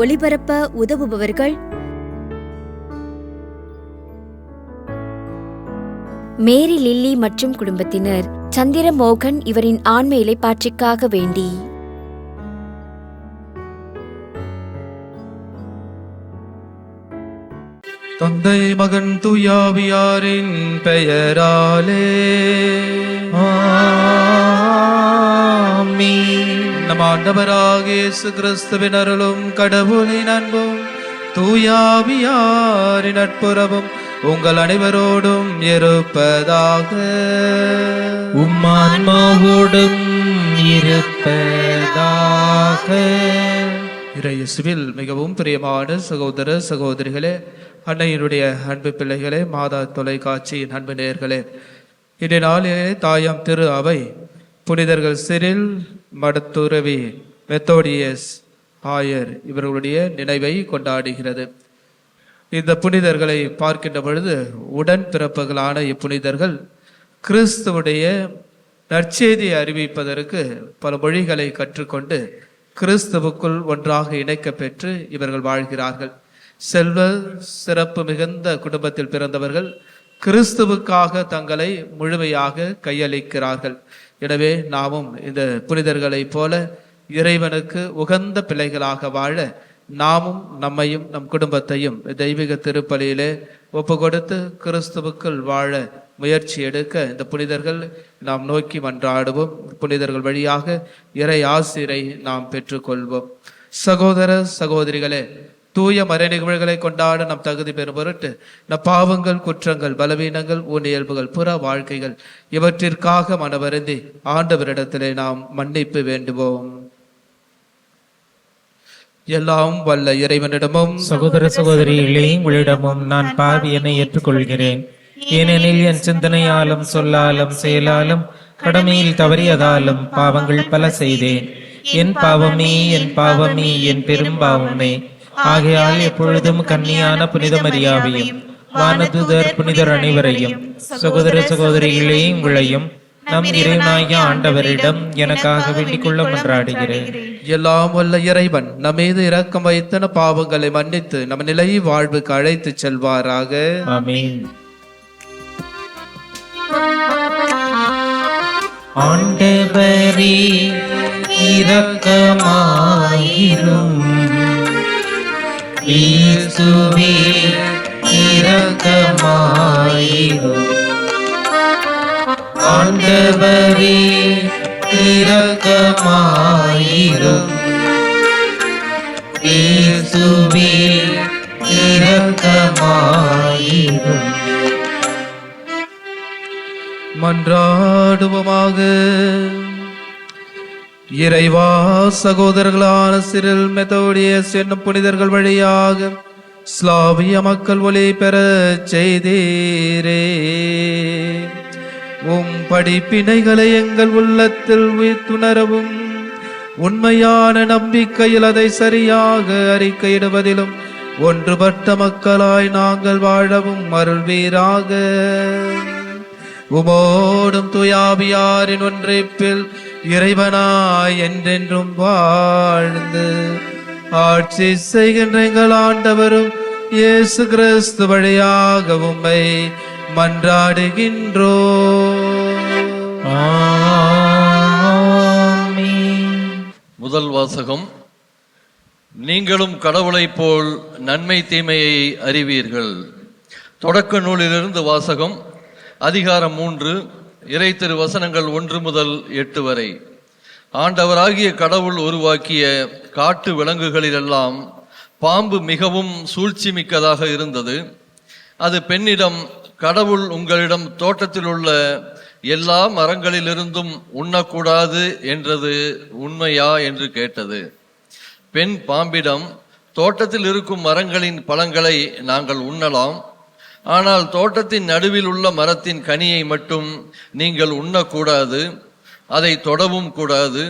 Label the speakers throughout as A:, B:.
A: ஒளிபரப்ப உதவுபவர்கள் மேரி லில்லி மற்றும் குடும்பத்தினர். சந்திரமோகன் இவரின் ஆன்ம இலைப்பாற்றிக்காக வேண்டி.
B: தந்தை மகன் தூயாவியாரின் பெயராலே நம் ஆண்டவராகிய இயேசு கிறிஸ்துவின் அருளும் கடவுளின் அன்பும் தூயாவியாரின் நட்புறவும் உங்கள் அனைவரோடும் இருப்பதாக.
C: உம்மான்மாவோடும் இருப்பதாக.
B: இயேசுவில் மிகவும் பிரியமான சகோதர சகோதரிகளே, அன்னையினுடைய அன்பு பிள்ளைகளே, மாதா தொலைக்காட்சியின் அன்பு நேயர்களே, இன்றைய நாளிலே தாயாம் திரு அவை புனிதர்கள் சிரில், மடத்துறவி மெத்தோடியஸ் ஆயர் இவர்களுடைய நினைவை கொண்டாடுகிறது. இந்த புனிதர்களை பார்க்கின்ற பொழுது உடன் பிறப்புகளான இப்புனிதர்கள் கிறிஸ்துவுடைய நற்செய்தியை அறிவிப்பதற்கு பல மொழிகளை கற்றுக்கொண்டு கிறிஸ்துவுக்குள் ஒன்றாக இணைக்க பெற்று இவர்கள் வாழ்கிறார்கள். செல்வ சிறப்பு மிகுந்த குடும்பத்தில் பிறந்தவர்கள் கிறிஸ்துவுக்காக தங்களை முழுமையாக கையளிக்கிறார்கள். எனவே நாமும் இந்த புனிதர்களைப் போல இறைவனுக்கு உகந்த பிள்ளைகளாக வாழ நாமும் நம்மையும் நம் குடும்பத்தையும் தெய்வீக திருப்பலியிலே ஒப்பு கொடுத்து கிறிஸ்துவுக்குள் வாழ முயற்சி எடுக்க இந்த புனிதர்கள் நாம் நோக்கி மன்றாடுவோம். புனிதர்கள் வழியாக இறை ஆசிரை நாம் பெற்றுக்கொள்வோம். சகோதர சகோதரிகளே, தூய மறை நிகழ்வுகளை கொண்டாட நம் தகுதி பெறும் பொருட்டு நம் பாவங்கள், குற்றங்கள், பலவீனங்கள், ஊனியல்புகள், புற வாழ்க்கைகள் இவற்றிற்காக மனவருந்தி ஆண்டவரிடத்திலே நாம் மன்னிப்பு வேண்டுவோம். எல்லாம் வல்ல இறைவனிடமும்
C: சகோதர சகோதரிகளே, உங்களிடமும் நான் பாவியனை ஏற்றுக்கொள்கிறேன். ஏனெனில் என் சிந்தனையாலும் சொல்லாலும் செயலாலும் கடமையில் தவறியதாலும் பாவங்கள் பல செய்தேன். என் பாவமே, என் பாவமே, என் பெரும் பாவமே. ஆகையால் எப்பொழுதும் கன்னியான புனித மரியாவையும் வானதூதர் புனிதர் அனைவரையும் சகோதர சகோதரிகளே உங்களையும் நம் இறைவனாகிய ஆண்டவரிடம் எனக்காக வேண்டிக் கொள்ள மன்றாடுகிறேன்.
B: எல்லாம் வல்ல இறைவன் நம்மீது இரக்கம் வைத்தன பாவங்களை மன்னித்து நம் நிலை வாழ்வுக்கு அழைத்து செல்வாராக.
C: ஆமென். ஆண்டவரே இரக்கமாயிரும். இயேசுவே இரக்கமாயிரும். ஆண்டவரே இரக்கமாயிரும். இயேசுவே இரக்கமாயிரும்.
B: மன்றாடுவோமாக. இறைவா, சகோதரர்களான சிரில், மெத்தோடியஸ் என்னும் புனிதர்கள் வழியாக ஸ்லாவிய மக்கள் ஒளி பெற செய்தீரே. உம் படிப்பினைகளை எங்கள் உள்ளத்தில் உயிர்த்துணரவும் உண்மையான நம்பிக்கையில் அதை சரியாக அறிக்கையிடுவதிலும் ஒன்றுபட்ட மக்களாய் நாங்கள் வாழவும் அருள்வீராக. உமோடும் துயாவியாரின் ஒன்றைப்பில் இறைவனாய் என்றென்றும் வாழ்ந்து ஆட்சி செய்கின்ற எங்கள் ஆண்டவரும் இயேசு கிறிஸ்து வழியாக உம்மை மன்றாடுகின்றோம்.
D: முதல் வாசகம். நீங்களும் கடவுளைப் போல் நன்மை தீமையை அறிவீர்கள். தொடக்க நூலிலிருந்து வாசகம். அதிகாரம் 3, இறை திரு வசனங்கள் 1 முதல் 8 வரை. ஆண்டவராகிய கடவுள் உருவாக்கிய காட்டு விலங்குகளிலெல்லாம் பாம்பு மிகவும் சூழ்ச்சி மிக்கதாக இருந்தது. அது பெண்ணிடம், கடவுள் உங்களிடம் தோட்டத்தில் உள்ள எல்லா மரங்களிலிருந்தும் உண்ணக்கூடாது என்றது உண்மையா என்று கேட்டது. பெண் பாம்பிடம், தோட்டத்தில் இருக்கும் மரங்களின் பழங்களை நாங்கள் உண்ணலாம், ஆனால் தோட்டத்தின் நடுவில் உள்ள மரத்தின் கனியை மட்டும் நீங்கள் உண்ணக்கூடாது, அதை தொடவும் கூடாது,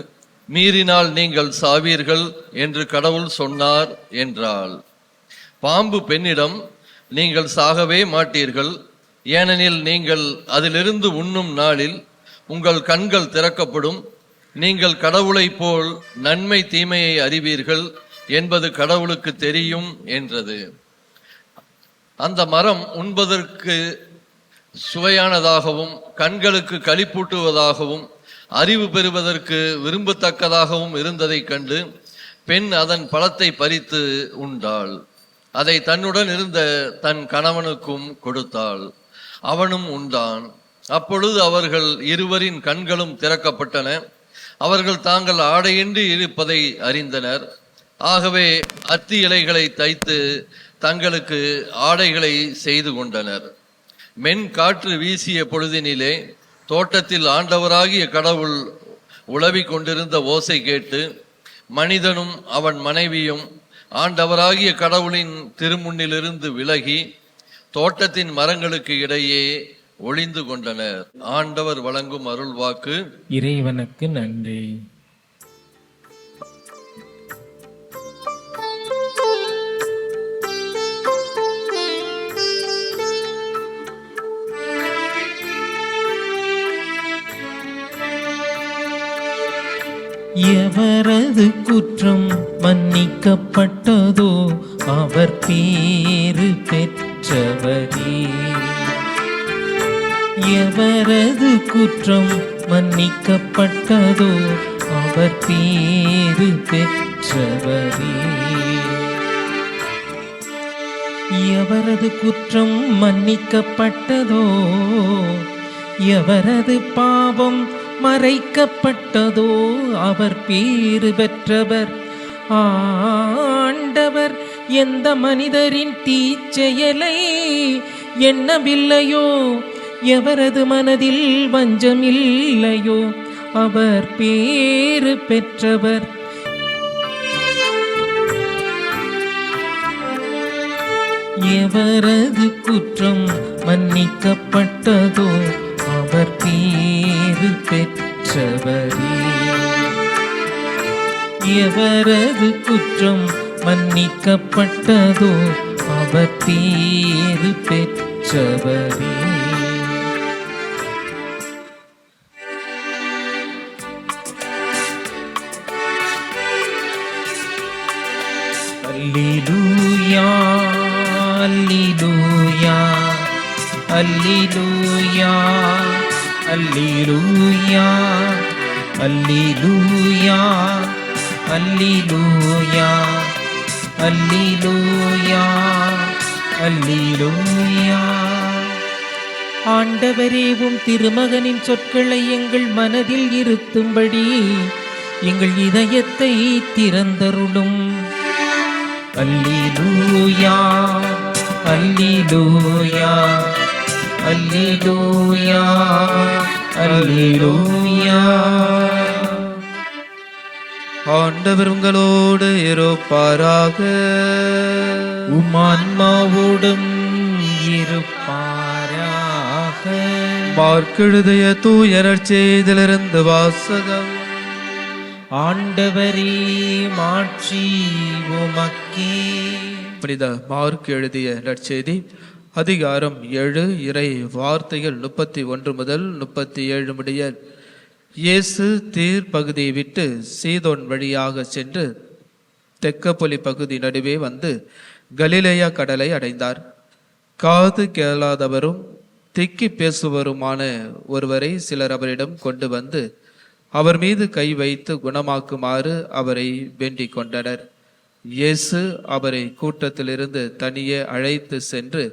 D: மீறினால் நீங்கள் சாவீர்கள் என்று கடவுள் சொன்னார் என்றாள். பாம்பு பெண்ணிடம், நீங்கள் சாகவே மாட்டீர்கள், ஏனெனில் நீங்கள் அதிலிருந்து உண்ணும் நாளில் உங்கள் கண்கள் திறக்கப்படும், நீங்கள் கடவுளைப் போல் நன்மை தீமையை அறிவீர்கள் என்பது கடவுளுக்கு தெரியும் என்றது. அந்த மரம் உண்பதற்கு சுவையானதாகவும் கண்களுக்கு களிப்பூட்டுவதாகவும் அறிவு பெறுவதற்கு விரும்பத்தக்கதாகவும் இருந்ததைக் கண்டு பெண் அதன் பழத்தை பறித்து உண்டாள். அதை தன்னுடன் இருந்த தன் கணவனுக்கும் கொடுத்தாள். அவனும் உண்டான். அப்பொழுது அவர்கள் இருவரின் கண்களும் திறக்கப்பட்டன. அவர்கள் தாங்கள் ஆடையின்றி இருப்பதை அறிந்தனர். ஆகவே அத்தி இலைகளை தைத்து தங்களுக்கு ஆடைகளை செய்து கொண்டனர். மென் காற்று வீசிய பொழுதினிலே தோட்டத்தில் ஆண்டவராகிய கடவுள் உலவிக் கொண்டிருந்த ஓசை கேட்டு மனிதனும் அவன் மனைவியும் ஆண்டவராகிய கடவுளின் திருமுன்னிலிருந்து விலகி தோட்டத்தின் மரங்களுக்கு இடையே ஒளிந்து கொண்டனர். ஆண்டவர் வழங்கும் அருள்வாக்கு.
C: இறைவனுக்கு நன்றி. எவரது குற்றம் மன்னிக்கப்பட்டதோ அவர் பேறு பெற்றவரே. எவரது குற்றம் மன்னிக்கப்பட்டதோ அவர் பேறு பெற்றவரே. எவரது குற்றம் மன்னிக்கப்பட்டதோ எவரது பாவம் மறைக்கப்பட்டதோ அவர் பேறு பெற்றவர். ஆண்டவர் எந்த மனிதரின் தீச்செயலை எண்ணவில்லையோ எவரது மனதில் வஞ்சமில்லையோ அவர் பேறு பெற்றவர். எவரது குற்றம் மன்னிக்கப்பட்டதோ அவர் பேறு பெற்றவரே. எவரது குற்றம் மன்னிக்கப்பட்டதோ அவர் பேறு பெற்றவரே. அல்லேலூயா அல்லேலூயா அல்லேலூயா அல்லேலூயா அல்லேலூயா அல்லேலூயா அல்லேலூயா அல்லேலூயா. ஆண்டவரேவும் திருமகனின் சொற்களை எங்கள் மனதில் இருத்தும்படி எங்கள் இதயத்தை திறந்தருளும். அல்லேலூயா அல்லேலூயா அல்லேலூயா அல்லேலூயா.
B: ஆண்டவர் உங்களோடு இருப்பாராக.
C: உம்மான்மாவோடும் இருப்பாராக.
B: மார்க்கெழுதிய தூய நற்செய்தியிலிருந்து வாசகம்.
C: ஆண்டவரே மாட்சி உமக்கே.
B: புனித மார்க் எழுதிய நற்செய்தி அதிகாரம் 7 இறை வார்த்தைகள் 31 முதல் 37 முடிய. இயேசு தீர் பகுதியை விட்டு சீதோன் வழியாக சென்று தெக்கப்பொலி பகுதி நடுவே வந்து கலிலேயா கடலை அடைந்தார். காது கேளாதவரும் திக்கி பேசுவருமான ஒருவரை சிலர் அவரிடம் கொண்டு வந்து அவர் மீது கை வைத்து குணமாக்குமாறு அவரை வேண்டிக் கொண்டனர். இயேசு அவரை கூட்டத்திலிருந்து தனியே அழைத்து சென்று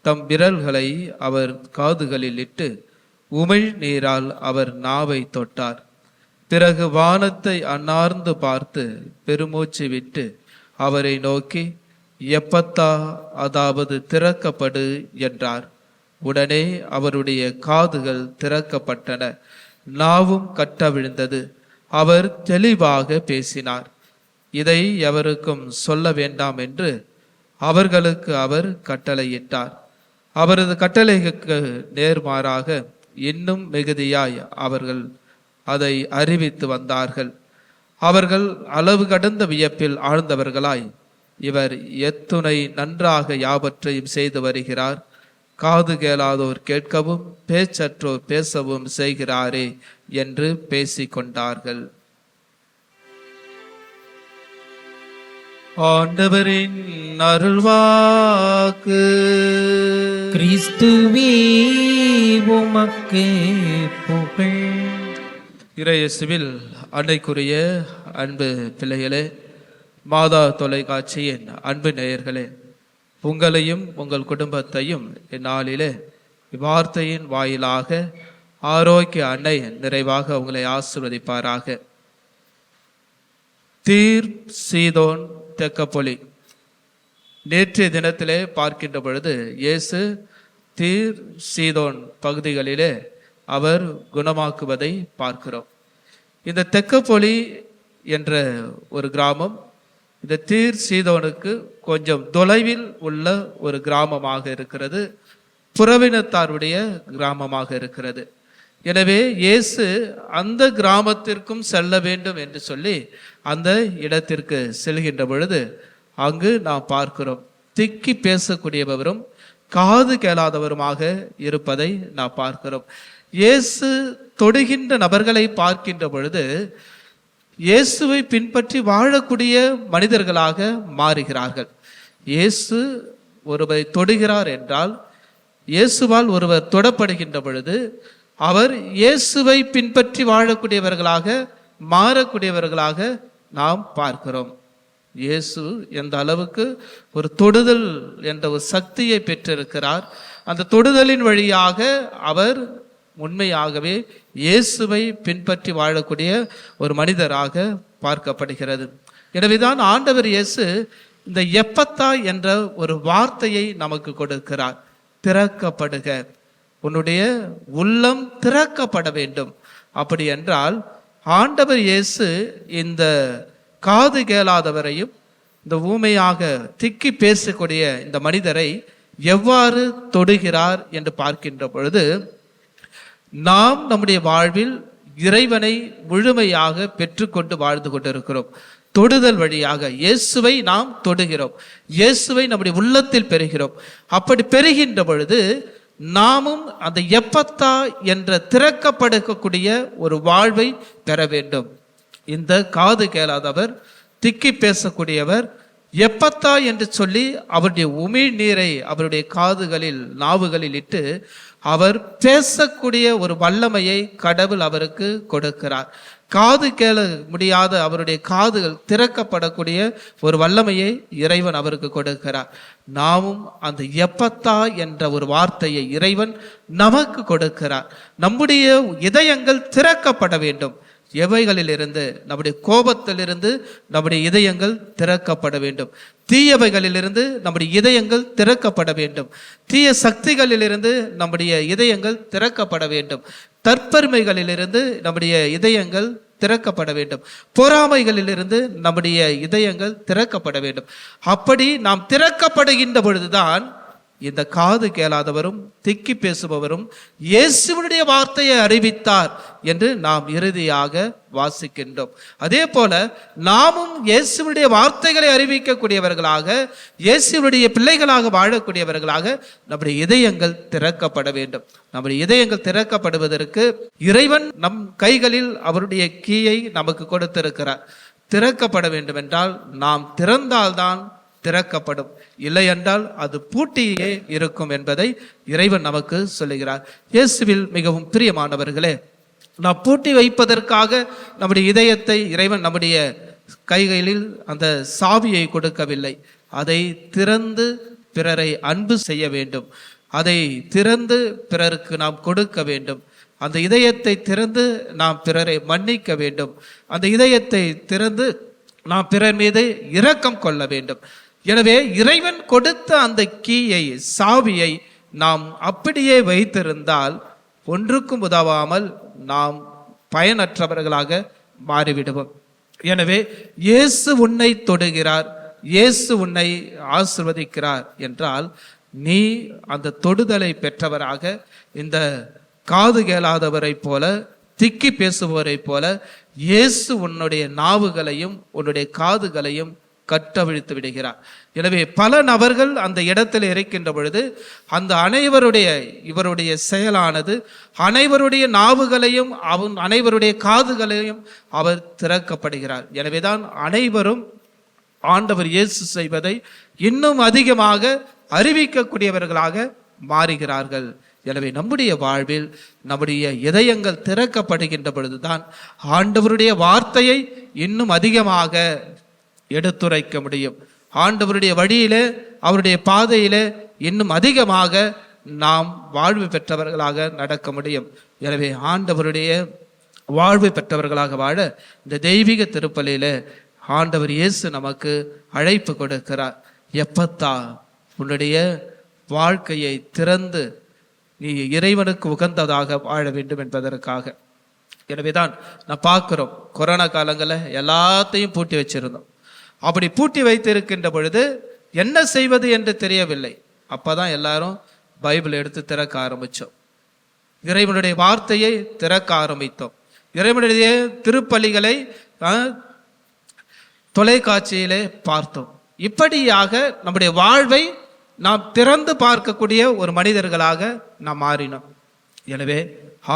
B: தம் விரல்களை அவர் காதுகளில் இட்டு உமிழ் நீரால் அவர் நாவை தொட்டார். பிறகு வானத்தை அண்ணார்ந்து பார்த்து பெருமூச்சு விட்டு அவரை நோக்கி எப்பத்தா, அதாவது திறக்கப்படு என்றார். உடனே அவருடைய காதுகள் திறக்கப்பட்டன, நாவும் கட்டவிழ்ந்தது. அவர் தெளிவாக பேசினார். இதை எவருக்கும் சொல்ல வேண்டாம் என்று அவர்களுக்கு அவர் கட்டளையிட்டார். அவரது கட்டளைக்கு நேர்மாறாக இன்னும் மிகுதியாய் அவர்கள் அதை அறிவித்து வந்தார்கள். அவர்கள் அளவு கடந்த வியப்பில் ஆழ்ந்தவர்களாய், இவர் எத்துணை நன்றாக யாவற்றையும் செய்து வருகிறார், காது கேளாதோர் கேட்கவும் பேச்சற்றோர் பேசவும் செய்கிறாரே என்று பேசிக்கொண்டார்கள். ஆண்டவரின் அருள்வாக்கு.
C: கிறிஸ்துவே உமக்கு புகழ்.
B: இறையேசுவில் அன்னைக்குரிய அன்பு பிள்ளைகளே, மாதா தொலைக்காட்சியின் அன்பு நேயர்களே, உங்களையும் உங்கள் குடும்பத்தையும் இந்நாளிலே இவ்வார்த்தையின் வாயிலாக ஆரோக்கிய அன்னை நிறைவாக உங்களை ஆசீர்வதிப்பாராக. தீர், சீதோன், தெக்கப்பொலி. நேற்றைய தினத்திலே பார்க்கின்ற பொழுது இயேசு தீர், சீதோன் பகுதிகளிலே அவர் குணமாக்குவதை பார்க்கிறோம். இந்த தெக்கப்பொலி என்ற ஒரு கிராமம் இந்த தீர், சீதோனுக்கு கொஞ்சம் தொலைவில் உள்ள ஒரு கிராமமாக இருக்கிறது. புறவினத்தாருடைய கிராமமாக இருக்கிறது. எனவே இயேசு அந்த கிராமத்திற்கும் செல்ல வேண்டும் என்று சொல்லி அந்த இடத்திற்கு செல்கின்ற பொழுது அங்கு நாம் பார்க்கிறோம், திக்கி பேசக்கூடியவரும் காது கேளாதவருமாக இருப்பதை நாம் பார்க்கிறோம். இயேசு தொடுகின்ற நபர்களை பார்க்கின்ற பொழுது இயேசுவை பின்பற்றி வாழக்கூடிய மனிதர்களாக மாறுகிறார்கள். இயேசு ஒருவரை தொடுகிறார் என்றால், இயேசுவால் ஒருவர் தொடப்படுகின்ற பொழுது அவர் இயேசுவை பின்பற்றி வாழக்கூடியவர்களாக மாறக்கூடியவர்களாக நாம் பார்க்கிறோம். இயேசு எந்த அளவுக்கு ஒரு தொடுதல் என்ற ஒரு சக்தியை பெற்றிருக்கிறார். அந்த தொடுதலின் வழியாக அவர் உண்மையாகவே இயேசுவை பின்பற்றி வாழக்கூடிய ஒரு மனிதராக பார்க்கப்படுகிறது. எனவேதான் ஆண்டவர் இயேசு இந்த எப்பத்தா என்ற ஒரு வார்த்தையை நமக்கு கொடுக்கிறார். திறக்கப்படுக, உன்னுடைய உள்ளம் திறக்கப்பட வேண்டும். அப்படி என்றால் ஆண்டவர் இயேசு இந்த காது கேளாதவரையும் இந்த ஊமையாக திக்கி பேசக்கூடிய இந்த மனிதரை எவ்வாறு தொடுகிறார் என்று பார்க்கின்ற பொழுது, நாம் நம்முடைய வாழ்வில் இறைவனை முழுமையாக பெற்றுக்கொண்டு வாழ்ந்து கொண்டிருக்கிறோம். தொடுதல் வழியாக இயேசுவை நாம் தொடுகிறோம், இயேசுவை நம்முடைய உள்ளத்தில் பெறுகிறோம். அப்படி பெறுகின்ற பொழுது நாமும் அந்த எப்பத்தா என்ற திறக்கப்படக்கூடிய ஒரு வாழ்வை பெற வேண்டும். இந்த காது கேளாதவர், திக்கி பேசக்கூடியவர் எப்பத்தா என்று சொல்லி அவருடைய உமிழ் நீரை அவருடைய காதுகளில் நாவுகளில் இட்டு அவர் பேசக்கூடிய ஒரு வல்லமையை கடவுள் அவருக்கு கொடுக்கிறார். காது கேள முடியாத அவருடைய காதுகள் திறக்கப்படக்கூடிய ஒரு வல்லமையை இறைவன் அவருக்கு கொடுக்கிறார். நாமும் அந்த எப்பத்தா என்ற ஒரு வார்த்தையை இறைவன் நமக்கு கொடுக்கிறார். நம்முடைய இதயங்கள் திறக்கப்பட வேண்டும். எவைகளிலிருந்து? நம்முடைய கோபத்திலிருந்து நம்முடைய இதயங்கள் திறக்கப்பட வேண்டும். தீயவைகளிலிருந்து நம்முடைய இதயங்கள் திறக்கப்பட வேண்டும். தீய சக்திகளிலிருந்து நம்முடைய இதயங்கள் திறக்கப்பட வேண்டும். தற்பெருமைகளிலிருந்து நம்முடைய இதயங்கள் திறக்கப்பட வேண்டும். பொறாமைகளிலிருந்து நம்முடைய இதயங்கள் திறக்கப்பட வேண்டும். அப்படி நாம் திறக்கப்படுகின்ற பொழுதுதான் இந்த காது கேளாதவரும் திக்கி பேசுபவரும் இயேசுவினுடைய வார்த்தையை அறிவித்தார் என்று நாம் இறுதியாக வாசிக்கின்றோம். அதே போல நாமும் இயேசுவினுடைய வார்த்தைகளை அறிவிக்கக்கூடியவர்களாக, இயேசுவினுடைய பிள்ளைகளாக வாழக்கூடியவர்களாக நம்முடைய இதயங்கள் திறக்கப்பட வேண்டும். நம்முடைய இதயங்கள் திறக்கப்படுவதற்கு இறைவன் நம் கைகளில் அவருடைய கீயை நமக்கு கொடுத்திருக்கிறார். திறக்கப்பட வேண்டும் என்றால் நாம் திறந்தால்தான் திறக்கப்படும், இல்லை என்றால் அது பூட்டியே இருக்கும் என்பதை இறைவன் நமக்கு சொல்லுகிறார். இயேசுவில் மிகவும் பிரியமானவர்களே, நாம் பூட்டி வைப்பதற்காக நம்முடைய இதயத்தை இறைவன் நம்முடைய கைகளில் அந்த சாவியை கொடுக்கவில்லை. அதை திறந்து பிறரை அன்பு செய்ய வேண்டும். அதை திறந்து பிறருக்கு நாம் கொடுக்க வேண்டும். அந்த இதயத்தை திறந்து நாம் பிறரை மன்னிக்க வேண்டும். அந்த இதயத்தை திறந்து நாம் பிறர் மீது இரக்கம் கொள்ள வேண்டும். எனவே இறைவன் கொடுத்த அந்த கீயை, சாவியை நாம் அப்படியே வைத்திருந்தால் ஒன்றுக்கும் உதவாமல் நாம் பயனற்றவர்களாக மாறிவிடுவோம். எனவே இயேசு உன்னை தொடுகிறார், இயேசு உன்னை ஆசிர்வதிக்கிறார் என்றால் நீ அந்த தொடுதலை பெற்றவராக, இந்த காது கேளாதவரை போல, திக்கி பேசுபவரை போல இயேசு உன்னுடைய நாவுகளையும் உன்னுடைய காதுகளையும் கட்டவிழ்த்து விடுகிறார். எனவே பல நபர்கள் அந்த இடத்தில் இருக்கின்ற பொழுது அந்த இவருடைய செயலானது அனைவருடைய நாவுகளையும் அனைவருடைய காதுகளையும் அவர் திறக்கப்படுகிறார். எனவேதான் அனைவரும் ஆண்டவர் இயேசு செய்வதை இன்னும் அதிகமாக அறிவிக்கக்கூடியவர்களாக மாறுகிறார்கள். எனவே நம்முடைய வாழ்வில் நம்முடைய இதயங்கள் திறக்கப்படுகின்ற பொழுதுதான் ஆண்டவருடைய வார்த்தையை இன்னும் அதிகமாக எடுத்துரைக்க முடியும். ஆண்டவருடைய வழியிலே, அவருடைய பாதையிலே இன்னும் அதிகமாக நாம் வாழ்வு பெற்றவர்களாக நடக்க முடியும். எனவே ஆண்டவருடைய வாழ்வு பெற்றவர்களாக வாழ இந்த தெய்வீக திருப்பலியில ஆண்டவர் இயேசு நமக்கு அழைப்பு கொடுக்கிறார். எப்பத்தா, உன்னுடைய வாழ்க்கையை திறந்து நீ இறைவனுக்கு உகந்ததாக வாழ வேண்டும் என்பதற்காக. எனவேதான் நான் பார்க்கிறோம், கொரோனா காலங்களில் எல்லாத்தையும் பூட்டி வச்சிருந்தோம். அப்படி பூட்டி வைத்திருக்கின்ற பொழுது என்ன செய்வது என்று தெரியவில்லை. அப்பதான் எல்லாரும் பைபிள் எடுத்து திறக்க ஆரம்பித்தோம், இறைவனுடைய வார்த்தையை திறக்க ஆரம்பித்தோம், இறைவனுடைய திருப்பலிகளை தொலைக்காட்சியிலே பார்த்தோம். இப்படியாக நம்முடைய வாழ்வை நாம் திறந்து பார்க்கக்கூடிய ஒரு மனிதர்களாக நாம் மாறினோம். எனவே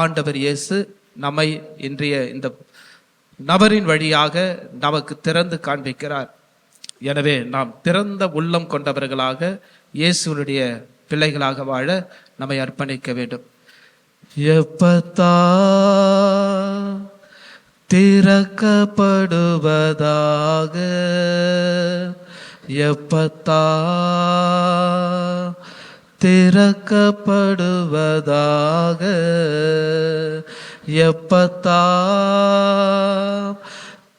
B: ஆண்டவர் இயேசு நம்மை இன்றைய இந்த நபரின் வழியாக நமக்கு திறந்து காண்பிக்கிறார். எனவே நாம் திறந்த உள்ளம் கொண்டவர்களாக இயேசுனுடைய பிள்ளைகளாக வாழ நம்மை அர்ப்பணிக்க வேண்டும். எப்பத்தா திறக்கப்படுவதாக, எப்பத்தா திறக்கப்படுவதாக, எப்பத்தா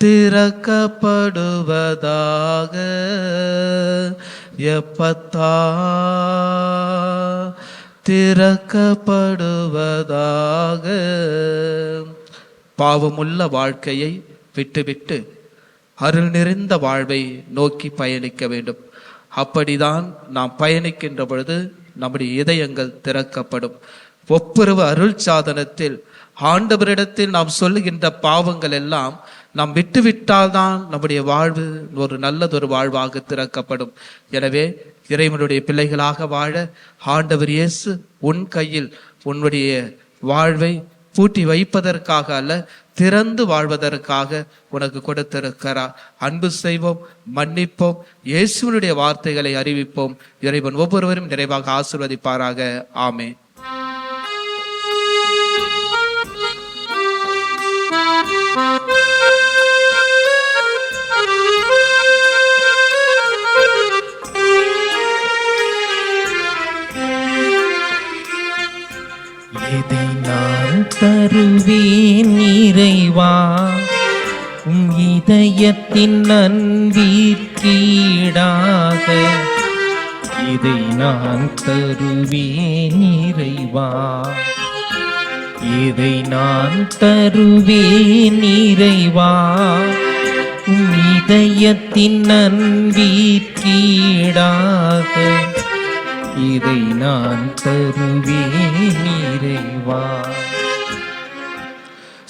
B: திறக்கப்படுவதாக, எப்பத்தா திறக்கப்படுவதாக. பாவமுள்ள வாழ்க்கையை விட்டுவிட்டு அருள் நிறைந்த வாழ்வை நோக்கி பயணிக்க வேண்டும். அப்படிதான் நாம் பயணிக்கின்ற பொழுது நம்முடைய இதயங்கள் திறக்கப்படும். ஒப்புரவு அருள் சாதனத்தில் ஆண்டவரிடத்தில் நாம் சொல்லுகின்ற பாவங்கள் எல்லாம் நாம் விட்டுவிட்டால்தான் நம்முடைய வாழ்வு ஒரு நல்லதொரு வாழ்வாக திறக்கப்படும். எனவே இறைவனுடைய பிள்ளைகளாக வாழ ஆண்டவர் இயேசு உன் கையில் உன்னுடைய வாழ்வை பூட்டி வைப்பதற்காக அல்ல, திறந்து வாழ்வதற்காக உனக்கு கொடுத்திருக்கிறார். அன்பு செய்வோம், மன்னிப்போம், இயேசுவினுடைய வார்த்தைகளை அறிவிப்போம். இறைவன் ஒவ்வொருவரும் நிறைவாக ஆசீர்வதிப்பாராக. ஆமென்.
C: இதை நான் தருவேன் இறைவா, உம் இதயத்தின் அன்பிற்கீடாக. இதை நான் தருவேன் இறைவா, இதை நான் தருவேன் இறைவா, உம் இதயத்தின் அன்பிற்கீடாக. இதை நான் தருவேன் இறைவா.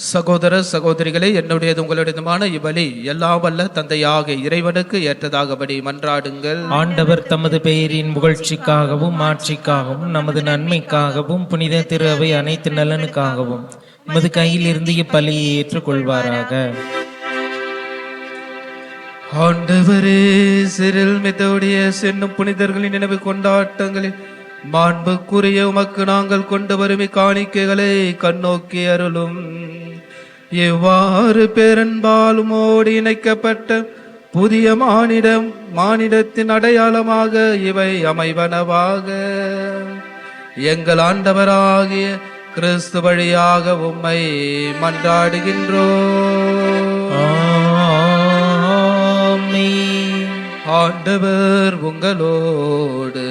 B: சகோதர சகோதரிகளே, என்னுடையது உங்களுடையதுமான இவ்வழி எல்லாம் வல்ல தந்தையாக இறைவனுக்கு ஏற்றதாகபடி மன்றாடுங்கள்.
C: ஆண்டவர் தமது பெயரின் புகழ்ச்சிக்காகவும் ஆட்சிக்காகவும் நமது நன்மைக்காகவும் புனித திரு அவை அனைத்து நலனுக்காகவும் உமது கையில் இருந்து இப்பலியை ஏற்றுக்கொள்வாராக.
B: ஆண்டவரே, சிறில் மெத்தோடிய என்னும் புனிதர்களின் நினைவு கொண்டாட்டங்களில் மாண்புக்குரிய உமக்கு நாங்கள் கொண்டு வரும் காணிக்கைகளை கண்ணோக்கி அருளும். எவ்வாறு பேரன்பாலுமோடு இணைக்கப்பட்ட புதிய மானிடத்தின் அடையாளமாக இவை அமைவனவாக. எங்கள் ஆண்டவராகிய கிறிஸ்து வழியாக உம்மை மன்றாடுகின்றோம். ஆண்டவர் உங்களோடு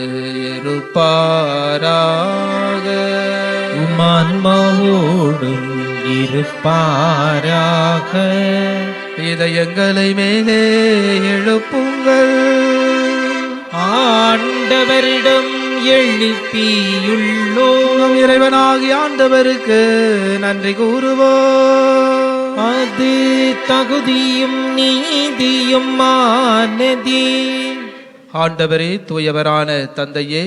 B: இருப்பாராக.
C: உம்மான்மாவோடும் இருப்பாராக.
B: இதயங்களை மேலே எழுப்புங்கள்.
C: ஆண்டவரிடம் எழுப்பியுள்ளோம்.
B: இறைவனாகிய ஆண்டவருக்கு நன்றி கூறுவோம்.
C: அது தகுதியும் நீதியும் ஆனதே.
B: ஆண்டவரே, தூயவரான தந்தையே,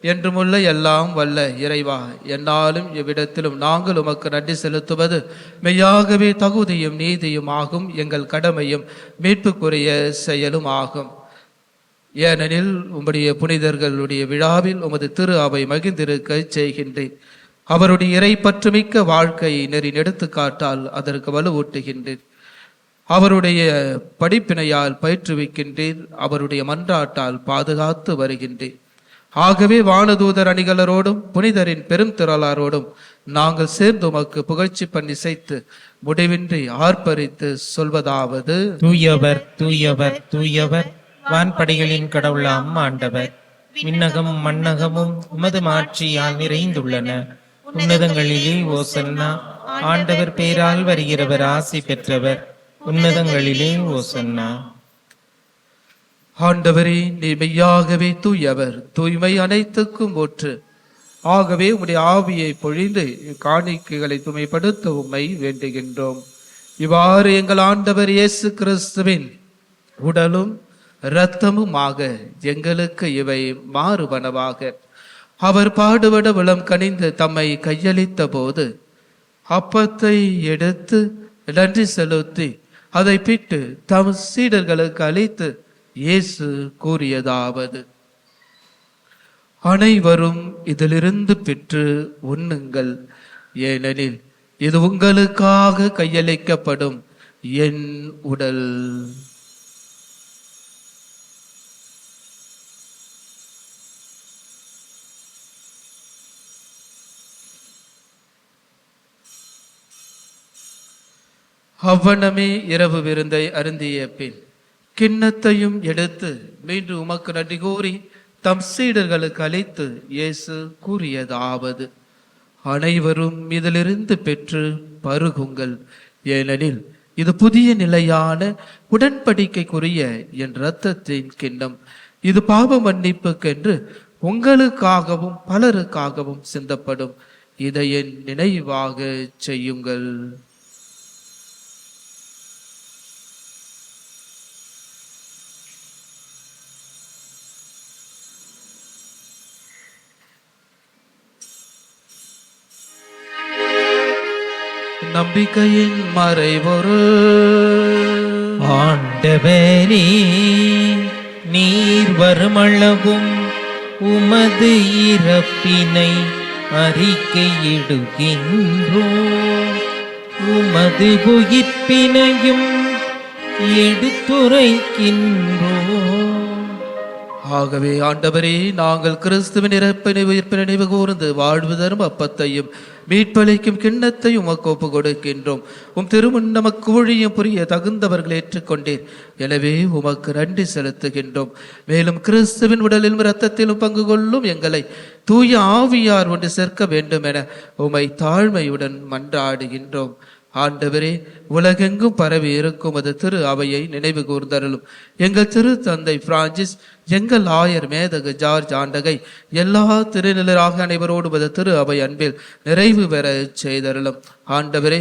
B: என்றுமுள்ள எல்லாம் வல்ல இறைவா, என்னாலும் எவ்விடத்திலும் நாங்கள் உமக்கு நன்றி செலுத்துவது மெய்யாகவே தகுதியும் நீதியும் ஆகும், எங்கள் கடமையும் மீட்புக்குரிய செயலும் ஆகும். ஏனெனில் உம்முடைய புனிதர்களுடைய விழாவில் உமது திரு அவை மகிழ்ந்திருக்க செய்கின்றேன். அவருடைய இறை பற்றுமிக்க வாழ்க்கை நெறி எடுத்துக்காட்டால் அதற்கு வலுவூட்டுகின்றேன். அவருடைய படிப்பினையால் பயிற்றுவிக்கின்றேன். அவருடைய மன்றாட்டால் பாதுகாத்து வருகின்றேன். ஆகவே வானதூதர் அணிகளரோடும் புனிதரின் பெரும் திரளாரோடும் நாங்கள் சேர்ந்து உமக்கு புகழ்ச்சி பண்ணி செய்து முடிவின்றி ஆர்ப்பரித்து சொல்வதாவது:
C: தூயவர் தூயவர் தூயவர், வான்படைகளின் கடவுளாம் ஆண்டவர். விண்ணகம் மண்ணகமும் உமது மாட்சியால் நிறைந்துள்ளன. உன்னதங்களிலே ஓசன்னா. ஆண்டவர் பேரால் வருகிறவர் ஆசி பெற்றவர். உன்னதங்களிலே ஓசன்னா.
B: ஆண்டவரே, நீ மெய்யாகவே தூயவர், தூய்மை அனைத்துக்கும் ஊற்று. ஆகவே உம்முடைய ஆவியை பொழிந்து காணிக்கைகளை தூய்மைப்படுத்த உம்மை வேண்டுகின்றோம். இவ்வாறு எங்கள் ஆண்டவர் இயேசு கிறிஸ்துவின் உடலும் இரத்தமுமாக எங்களுக்கு இவை மாறுபனவாக. அவர் பாடுபட விளம் கனிந்து தம்மை கையளித்த போது அப்பத்தை எடுத்து நன்றி செலுத்தி அதை பிட்டு தம் சீடர்களுக்கு அளித்து இயேசு கூறியதாவது: அனைவரும் இதிலிருந்து பெற்று உண்ணுங்கள், ஏனெனில் இது உங்களுக்காக கையளிக்கப்படும் என் உடல். அவ்வண்ணமே இரவு விருந்தை அருந்திய பின் கிண்ணத்தையும் எடுத்து மீண்டும் உமக்கு நன்றி கூறி தம் சீடர்களுக்கு அளித்து இயேசு கூறியதாவது: அனைவரும் இதிலிருந்து பெற்று பருகுங்கள், ஏனெனில் இது புதிய நிலையான உடன்படிக்கைக்குரிய என் இரத்தத்தின் கிண்ணம். இது பாவ மன்னிப்புக்கென்று உங்களுக்காகவும் பலருக்காகவும் சிந்தப்படும். இதை என் நினைவாக செய்யுங்கள். நம்பிக்கையின் மறைபொருள்.
C: ஆண்டவரே, நீர் வருமளவும் உமது இறப்பினை அறிக்கையிடுகின்றோம், உமது உயிர்ப்பினையும் எடுத்துரைக்கின்றோம்.
B: ஆகவே ஆண்டவரே, நாங்கள் கிறிஸ்துவின் இறப்பினை உயிர்ப்பினை நினைவு கூர்ந்து வாழ்வு தரும் அப்பத்தையும் மீட்பளிக்கும் கிண்ணத்தையும் உமக்கு ஒப்பு கொடுக்கின்றோம். உம் திருமுன் நமக்கு ஊழியம் புரிய தகுந்தவர்கள் ஏற்றுக்கொண்டேன். எனவே உமக்கு நன்றி செலுத்துகின்றோம். மேலும் கிறிஸ்துவின் உடலிலும் இரத்தத்திலும் பங்கு கொள்ளும் எங்களை தூய ஆவியார் ஒன்று சேர்க்க வேண்டும் என உமை தாழ்மையுடன் மன்றாடுகின்றோம். ஆண்டவரே, உலகெங்கும் பரவி இருக்கும் அது திரு அவையை நினைவு கூர்ந்தருளும். எங்கள் திரு தந்தை பிரான்சிஸ், எங்கள் ஆயர் மேதகு ஜார்ஜ் ஆண்டகை, எல்லா திருநிலராக அனைவரோடு அது திரு அவை அன்பில் நிறைவு பெற செய்தருளும். ஆண்டவரே,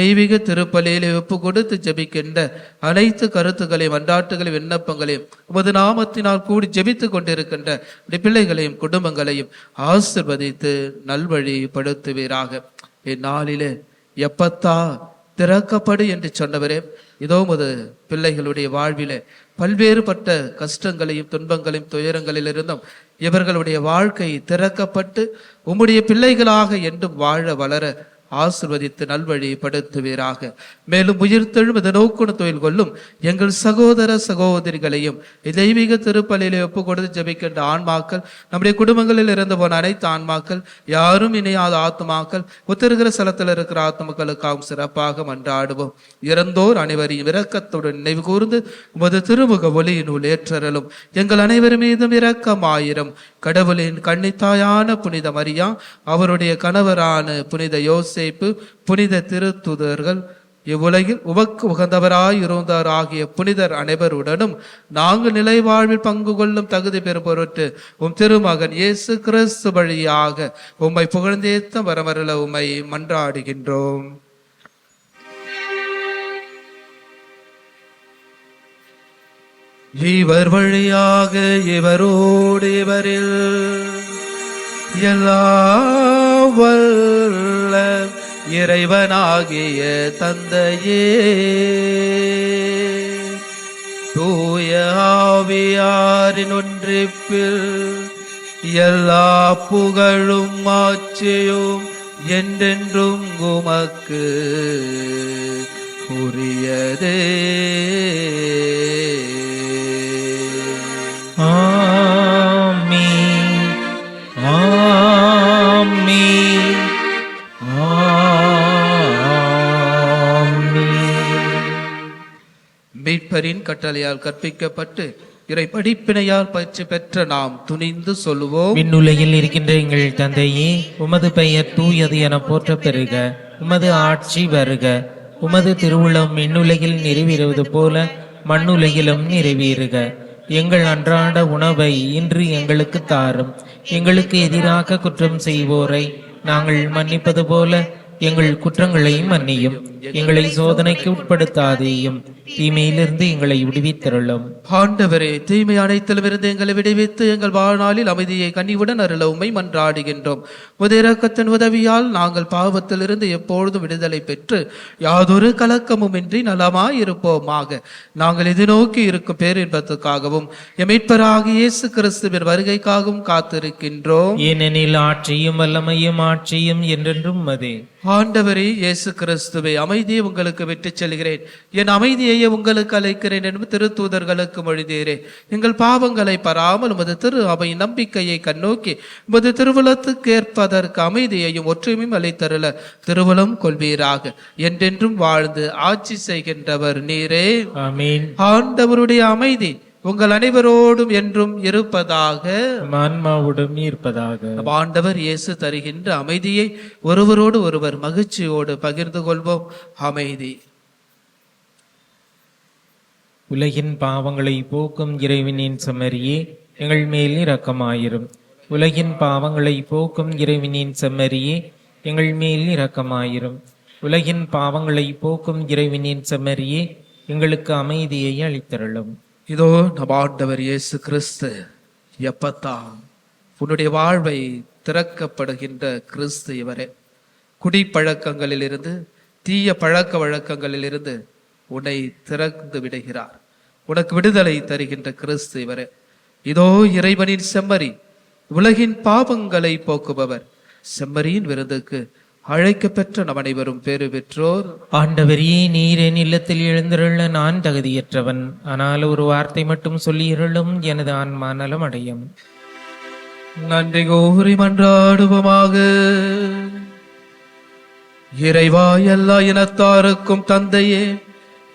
B: தெய்வீக திருப்பலியிலே ஒப்பு கொடுத்து ஜெபிக்கின்ற அனைத்து கருத்துக்களையும் அன்றாட்டுகளையும் விண்ணப்பங்களையும் உமது நாமத்தினால் கூடி ஜெபித்து கொண்டிருக்கின்ற பிள்ளைகளையும் குடும்பங்களையும் ஆசிர்வதித்து நல்வழிப்படுத்துவீராக. இந்நாளிலே எப்பத்தா திறக்கப்படு என்று சொன்னவரே, இதோ உமது பிள்ளைகளுடைய வாழ்விலே பல்வேறுபட்ட கஷ்டங்களையும் துன்பங்களையும் துயரங்களிலிருந்தும் இவர்களுடைய வாழ்க்கை திறக்கப்பட்டு உம்முடைய பிள்ளைகளாக என்றும் வாழ வளர ஆசிர்வதித்து நல்வழிப்படுத்துவீராக. மேலும் உயிர்த்தெழும் இதை நோக்குண தொழில் கொள்ளும் எங்கள் சகோதர சகோதரிகளையும் தெய்வீக திருப்பலியிலே ஒப்பு கொடுத்து ஜெபிக்கின்ற ஆன்மாக்கள், நம்முடைய குடும்பங்களில் இருந்து போன அனைத்து ஆன்மாக்கள், யாரும் இணையாத ஆத்மாக்கள், ஒத்திருக்கிற ஸ்தலத்தில் இருக்கிற ஆத்மாக்களுக்காகவும் சிறப்பாக மன்றாடுவோம். இறந்தோர் அனைவரையும் இரக்கத்துடன் நினைவு கூர்ந்து உமது திருமுக ஒளியினுள் ஏற்றரலும். எங்கள் அனைவர் மீதும் இரக்கமாயிரம். கடவுளின் கன்னித்தாயான புனித மரியா, அவருடைய கணவரான புனித யோசேப்பு, புனித திருத்துதர்கள், இவ்வுலகில் உமக்கு உகந்தவராய் இருந்தார் ஆகிய புனிதர் அனைவருடனும் நாங்கள் நிலை வாழ்வில் பங்கு கொள்ளும் தகுதி பெறும் பொருட்டு உம் திருமகன் இயேசு கிறிஸ்து வழியாக உம்மை புகழ்ந்தேத்த வரமருள உம்மை மன்றாடுகின்றோம். இவர் வழியாக இவரோடு இவரில் எல்லாம் வல்ல இறைவனாகிய தந்தையே, தூய ஆவியாரின் ஒன்றிப்பில் எல்லா புகழும் ஆட்சியும் என்றென்றும் உமக்கு உரியதே.
C: ஆமென். ஆமென். ஆமென்.
B: மீட்பரின் கட்டளையால் கற்பிக்கப்பட்டு இறை படிப்பினையால் பயிற்சி பெற்ற நாம் துணிந்து சொல்லுவோம்.
C: விண்ணுலகில் இருக்கின்ற எங்கள் தந்தையே, உமது பெயர் தூயது என போற்றப் பெறுக. உமது ஆட்சி வருக. உமது திருவுளம் விண்ணுலகில் நிறைவேறுவது போல மண்ணுலகிலும் நிறைவேறுக. எங்கள் அன்றாட உணவை இன்று எங்களுக்கு தாரும். எங்களுக்கு எதிராக குற்றம் செய்வோரை நாங்கள் மன்னிப்பது போல எங்கள் குற்றங்களையும் மன்னியும். எங்களை சோதனைக்கு உட்படுத்தாதேயும், தீமையிலிருந்து எங்களை விடுவித்தருளும்.
B: ஆண்டவரே, தீமை அனைத்திலும் இருந்து எங்களை விடுவித்து எங்கள் வாழ்நாளில் அமைதியை கனிவுடன் அருள உம்மை மன்றாடுகின்றோம். உமது இரக்கத்தின் உதவியால் நாங்கள் பாவத்திலிருந்து எப்பொழுதும் விடுதலை பெற்று யாதொரு கலக்கமுமின்றி நலமாயிருப்போமாக. நாங்கள் எதிர்நோக்கி இருக்கும் பேரின்பத்துக்காகவும் மீட்பராகிய இயேசு கிறிஸ்துவின் வருகைக்காகவும் காத்திருக்கின்றோம்.
C: ஏனெனில் ஆட்சியும் வல்லமையும் ஆட்சியும் என்றென்றும் உமதே.
B: ஆண்டவரே இயேசு கிறிஸ்துவே, அமைதியை உங்களுக்கு விட்டுச் செல்கிறேன், என் அமைதியையே உங்களுக்கு அளிக்கிறேன் என்று திருத்தூதர்களுக்கு மொழிதீரே. எங்கள் பாவங்களை பராமல் உமது திரு அவை நம்பிக்கையை கண்ணோக்கி உமது திருவுளத்துக்கு ஏற்பதற்கு அமைதியையும் ஒற்றுமையும் அளித்தருள திருவுளம் கொள்வீராக. என்றென்றும் வாழ்ந்து ஆட்சி செய்கின்றவர் நீரே.
C: ஆமென்.
B: ஆண்டவருடைய அமைதி உங்கள் அனைவரோடும் என்றும் இருப்பதாக.
C: ஆன்மாவோடும் இருப்பதாக.
B: ஆண்டவர் இயேசு தருகின்ற அமைதியை ஒருவரோடு ஒருவர் மகிழ்ச்சியோடு பகிர்ந்து கொள்வோம். அமைதி.
C: உலகின் பாவங்களை போக்கும் இறைவனின் செம்மறியே, எங்கள் மேல் இரக்கமாயிரும். உலகின் பாவங்களை போக்கும் இறைவனின் செம்மறியே, எங்கள் மேல் இரக்கமாயிரும். உலகின் பாவங்களை போக்கும் இறைவனின் செம்மறியே, எங்களுக்கு அமைதியை அளித்தருளும்.
B: இதோ நம் ஆண்டவர் இயேசு கிறிஸ்து எப்பத்தா உன்னுடைய வாழ்வை திறக்கப்படுகின்ற கிறிஸ்து இவரே. குடிப்பழக்கங்களிலிருந்து, தீய பழக்க வழக்கங்களிலிருந்து உன்னை திறந்து விடுகிறார். உனக்கு விடுதலை தருகின்ற கிறிஸ்து இவரே. இதோ இறைவனின் செம்மறி, உலகின் பாவங்களை போக்குபவர். செம்மறியின் விருந்துக்கு அழைக்க பெற்ற நம் அனைவரும் பேறு பெற்றோர்.
C: ஆண்டவரே, நீர் என் இல்லத்தில் எழுந்தருள நான் தகுதியற்றவன். ஆனால் ஒரு வார்த்தை மட்டும் சொல்லியிருளும், எனது ஆன்மா நலம் அடையும்.
B: நன்றி கூறி மன்றாடுவோமாக. இறைவா, எல்லா இனத்தாருக்கும் தந்தையே,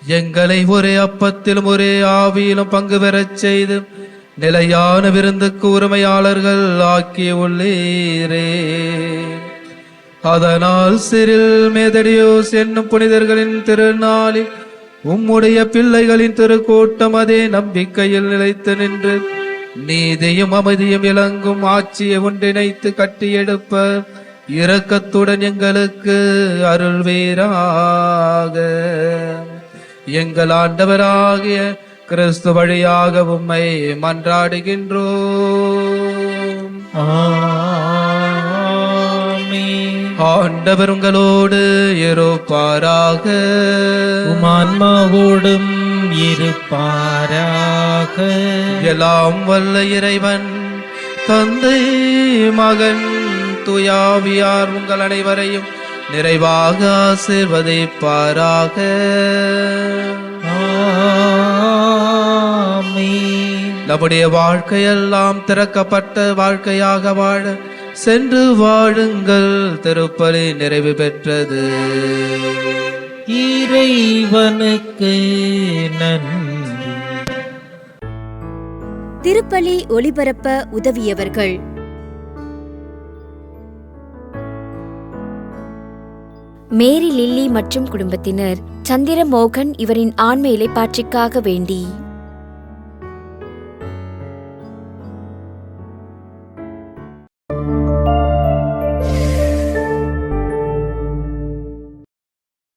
B: எங்களை ஒரே அப்பத்திலும் ஒரே ஆவியிலும் பங்கு பெறச் செய்து நிலையான விருந்துக்கு உரிமையாளர்கள் ஆக்கிய உள்ளீரே. அதனால் சிறில் மேதடியோஸ் என்னும் புனிதர்களின் திருநாளில் உம்முடைய பிள்ளைகளின் திருக்கூட்டம் அதே நம்பிக்கையில் நிலைத்து நின்று நீதியும் அமைதியும் இலங்கும் ஆட்சியை ஒன்றிணைத்து கட்டியெடுப்ப இரக்கத்துடன் எங்களுக்கு அருள்வீராக. எங்கள் ஆண்டவராகிய கிறிஸ்து வழியாக உம்மை மன்றாடுகின்றோம். ஆண்டவர் உங்களோடு இருப்பாராக.
C: உமான்மாவோடும் இருப்பாராக.
B: எல்லாம் வல்ல இறைவன் தந்தை, மகன், தூயாவியார் உங்கள் அனைவரையும் நிறைவாக ஆசீர்வதிப்பாராக. நம்முடைய வாழ்க்கையெல்லாம் திறக்கப்பட்ட வாழ்க்கையாக வாழ சென்று வாழுங்கள். திருப்பலி நிறைவு பெற்றது.
C: இறைவனுக்கு நன்றி.
A: திருப்பலி ஒளிபரப்ப உதவியவர்கள்: மேரி லில்லி மற்றும் குடும்பத்தினர், சந்திரமோகன் இவரின் ஆன்ம இளைப்பாற்றிக்காக வேண்டி